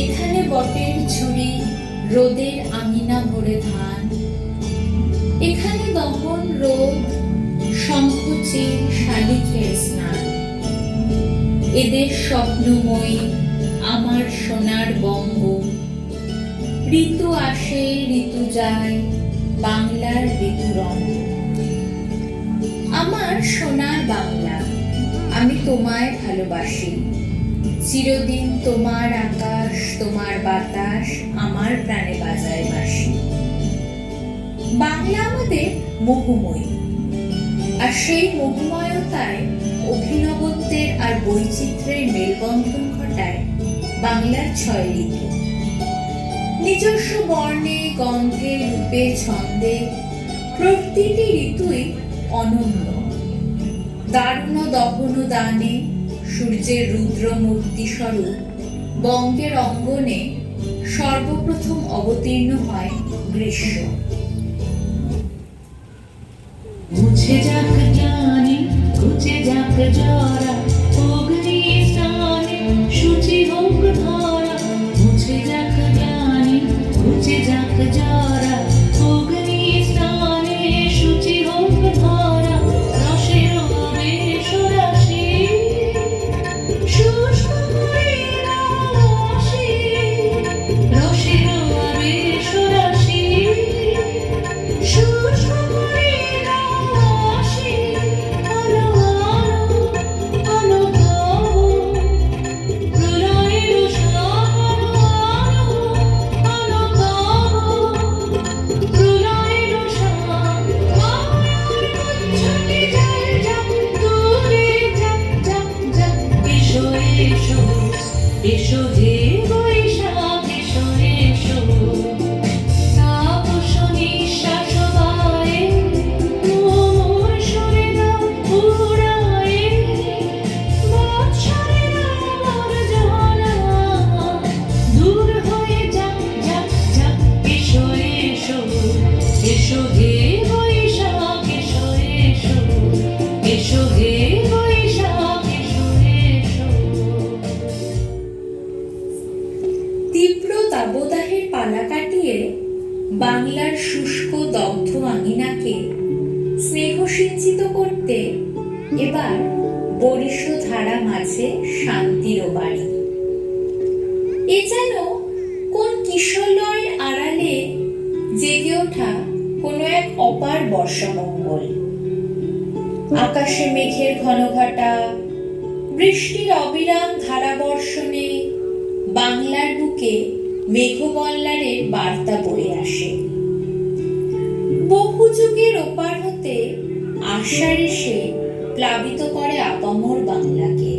এখানে বটের ঝুড়ি, রোদের আঙিনা ভরে ধান, এখানে দহন রোদ, শঙ্খচিল শালিখের স্নান। এদের স্বপ্নময়ী আমার সোনার বঙ্গ, ঋতু আসে ঋতু যায়, বাংলার ঋতুরঙ্গ। আমার সোনার বাংলা, আমি তোমায় ভালোবাসি। চিরদিন তোমার আকাশ, তোমার বাতাস আমার প্রাণে বাজায় বাঁশি। বাংলা আমাদের মোহময়ী, আর সেই মোহময়তায় অভিনবত্বের আর বৈচিত্র্যের মেলবন্ধন ঘটায় বাংলার ৬ ঋতু। নিজস্ব বর্ণে, গন্ধে, রূপে, ছন্দে প্রতিটি ঋতুই অনন্য। দারুণ দহন দানে সূর্যের রুদ্র মূর্তি স্বরূপ বঙ্গের অঙ্গনে সর্বপ্রথম অবতীর্ণ হয় গ্রীষ্ম। মুছে যাক জানি, ঘুচে যাক জরা, অগ্নি স্নানে সূচি হোক ধরা। মুছে যাক জানি, ঘুচে যাক জরা, অগ্নি স্নানে সূচি হোক ধরা। রসের বেশ রাশি, শুষ্ক ময়ূরা রাশি। রসের বেশ রাশি, শুষ্ক ময়ূরা রাশি। আলো আলো আলো প্রলয়ের সাগর, আলো প্রলয়ের সাগর। ছুটে যায় যাক দূরে, যাক যাক যাক। এসো এসো এসো হে বৈশাখ, এসো এসো। তাপস নিঃশ্বাস বায়ে, মোর সরে দাও উড়ায়ে। বৎসরের আবর্জনা দূর হয়ে যাক যাক যাক। এসো এসো এসো হে বৈশাখ, এসো এসো। এসো হে বৈশাখ, এসো এসো। তীব্র দাবদাহের পালা কাটিয়ে বাংলার শুষ্ক দগ্ধ আঙিনাকে স্নেহসিঞ্চিত করতে এবার বরিশ ধারা মাঝে শান্তির বাড়ি। এ যেন কোন কিশলয়ের আড়ালে জেগে ওঠা কোনো এক অপার বর্ষামঙ্গল। আকাশে মেঘের ঘনঘটা, বৃষ্টির অবিরাম ধারাবর্ষণে বাংলার বুকে মেঘবল্লারের বার্তা বয়ে আসে। বহু যুগের ওপার হতে আষাঢ় এসে প্লাবিত করে আপামর বাংলাকে।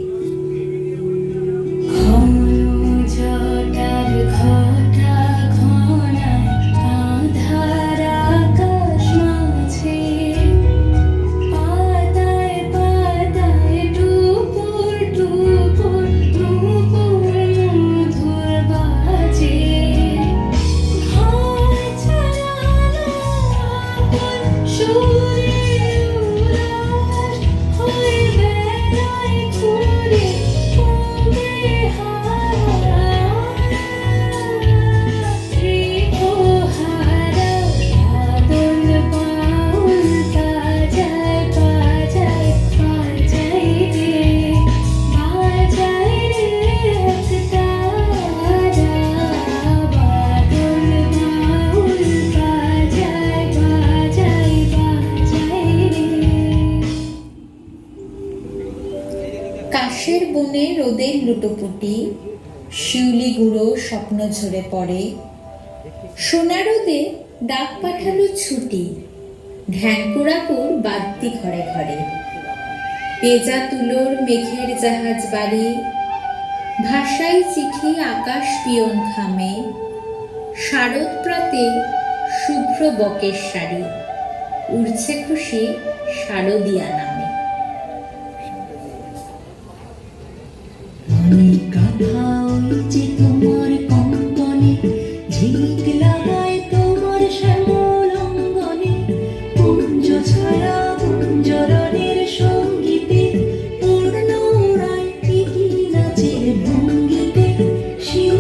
জটার ঘটা ঘনায় আধার আকাশ মাঝে, পাতায় পাতায় টুপুর টুপুর টুপুর মধুর বাজে। ঘর ছাড়ানো আপন সুরে উদাস হয়ে বেড়ায় ঘুরে কমবে হারা। রেখো হারা বাদল বাউল বাজায় বাজায় বাজায় রে, বাজায় রে একতারা। বাদল বাউল বাজায় বাজায় বাজায় রে। কাশের বনে রোদের লুটোপুটি, শিউলি গুঁড়ো স্বপ্ন ঝরে পড়ে। সোনা রোদে ডাক পাঠালো ছুটি, ঢ্যাঙ্কুরাপুর বাদ্যি ঘরে ঘরে। পেজা তুলোর মেঘের জাহাজ বাড়ি, ভাষাই চিঠি আকাশ পিয়ন খামে। শারদ প্রাতে শুভ্র বকের শাড়ি, উড়ছে খুশি শারদিয়া নামে। কাঁথা ওই যে তোমার কঙ্কনে, ঝিলিক লাগায় তোমার শ্যামল অঙ্গনে। পুঞ্জ ছায়া পুঞ্জরণের সঙ্গীতে, পূর্ণ রায় নাচের ভঙ্গিতে। শিউ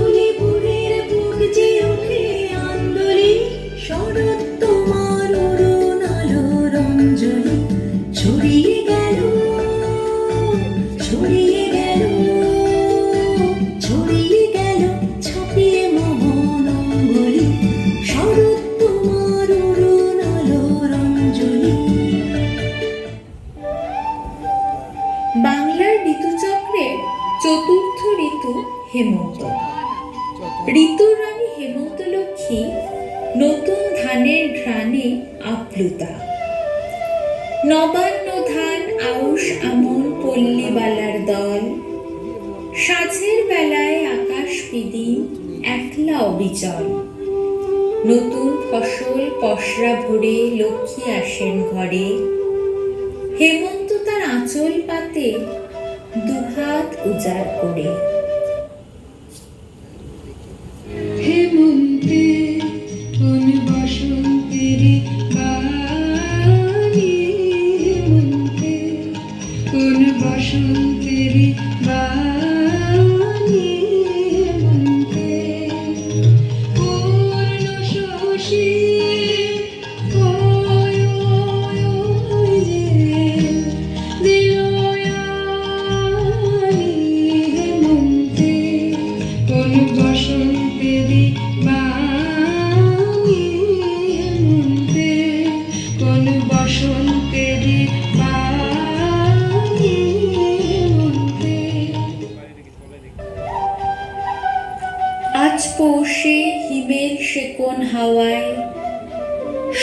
হেমন্ত। ঋতুর রানী হেমন্ত লক্ষ্মী নতুন ধানের ঘ্রাণে আপ্লুতা। নবান্ন ধান আউশ আমন পল্লীবালার দল, সাঁঝের বেলায় আকাশ পিদিম একলা অবিচল। নতুন ফসল পসরা ভরে লক্ষ্মী আসেন ঘরে, হেমন্ত তার আঁচল পাতে দুহাত উজাড় করে। হেমন্তে কোন বসন্তেরি বাণী, হেমন্তে কোন বসন্তেরি বাণী, হেমন্তে পূর্ণ শশী হেমন্তে কোন বসন্তেরি বাণী, হেমন্তে কোন বসন্তেরি বাণী, হেমন্তে। আজ পৌষে হিমেল সেকোন হাওয়ায়,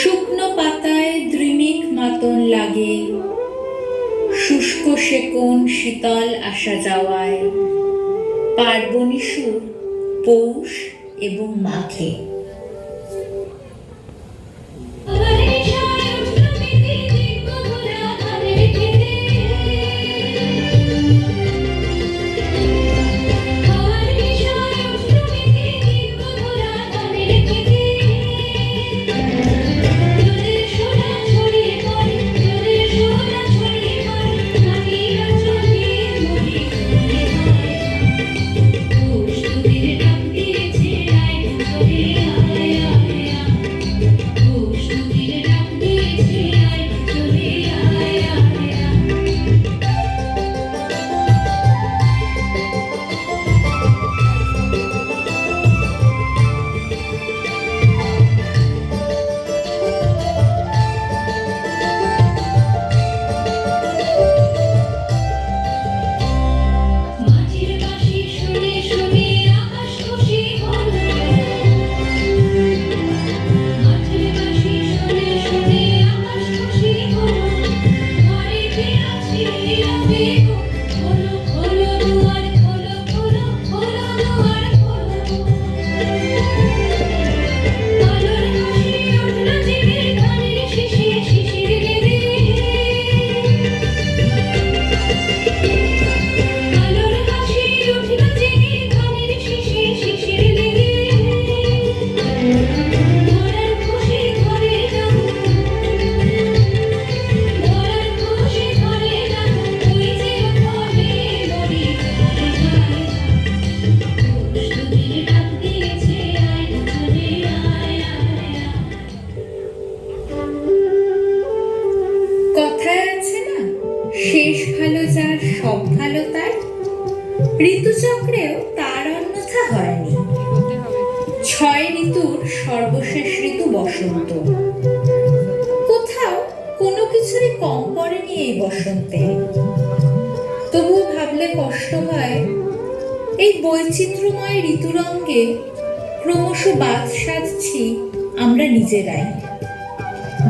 শুকনো পাতায় দ্রিমিক মাতন লাগে। শুষ্ক সেকোন শীতল আসা যাওয়ায়, পার্বণী সুর পৌষ এবং মাঘে। কথায় আছে না, শেষ ভালো যার সব ভালো তার। ঋতুচক্রেও তার অন্যথা হয়নি। 6 ঋতুর সর্বশেষ ঋতু বসন্ত। কোথাও কোনো কিছুরই কম পড়েনি এই বসন্তে। তবুও ভাবলে কষ্ট হয়, এই বৈচিত্র্যময় ঋতুরঙ্গে ক্রমশ বাদ সাধছি আমরা নিজেরাই।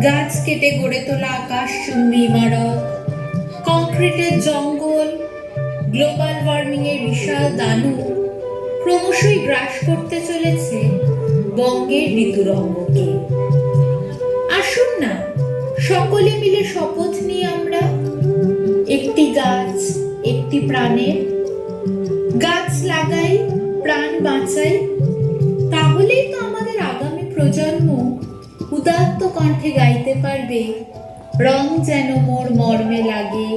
গাছ কেটে গড়ে তোলা আকাশচুম্বী ইমারত, কংক্রিটের জঙ্গল, গ্লোবাল ওয়ার্মিং এর বিশাল দানব ক্রমশই গ্রাস করতে চলেছে বঙ্গের ঋতুরঙ্গকে। আসুন না সকলে মিলে শপথ নিই আমরা, একটি গাছ একটি প্রাণের। গাছ লাগাই, প্রাণ বাঁচাই, তাহলেই তো আমাদের আগামী প্রজন্ম উদাত্ত কণ্ঠে গাইতে পারবে, রং যেন মোর মর্মে লাগে,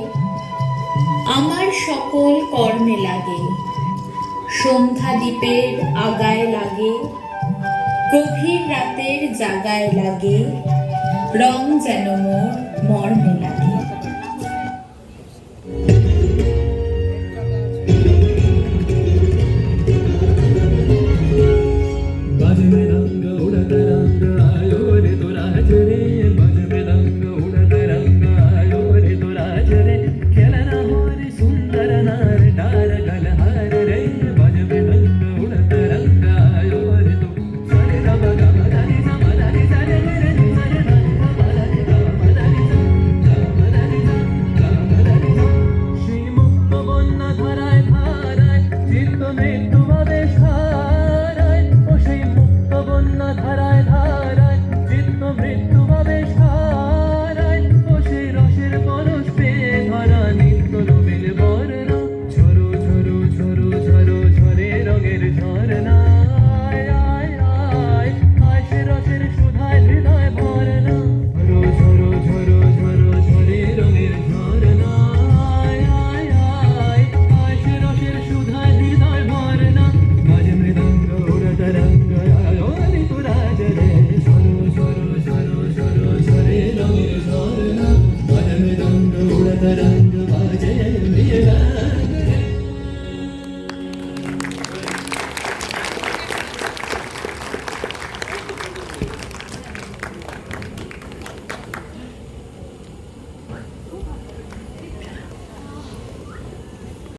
আমার সকল কর্মে লাগে, সন্ধ্যা দ্বীপের আগায় লাগে, গভীর রাতের জাগায় লাগে, রং যেন মোর মর্মে লাগে।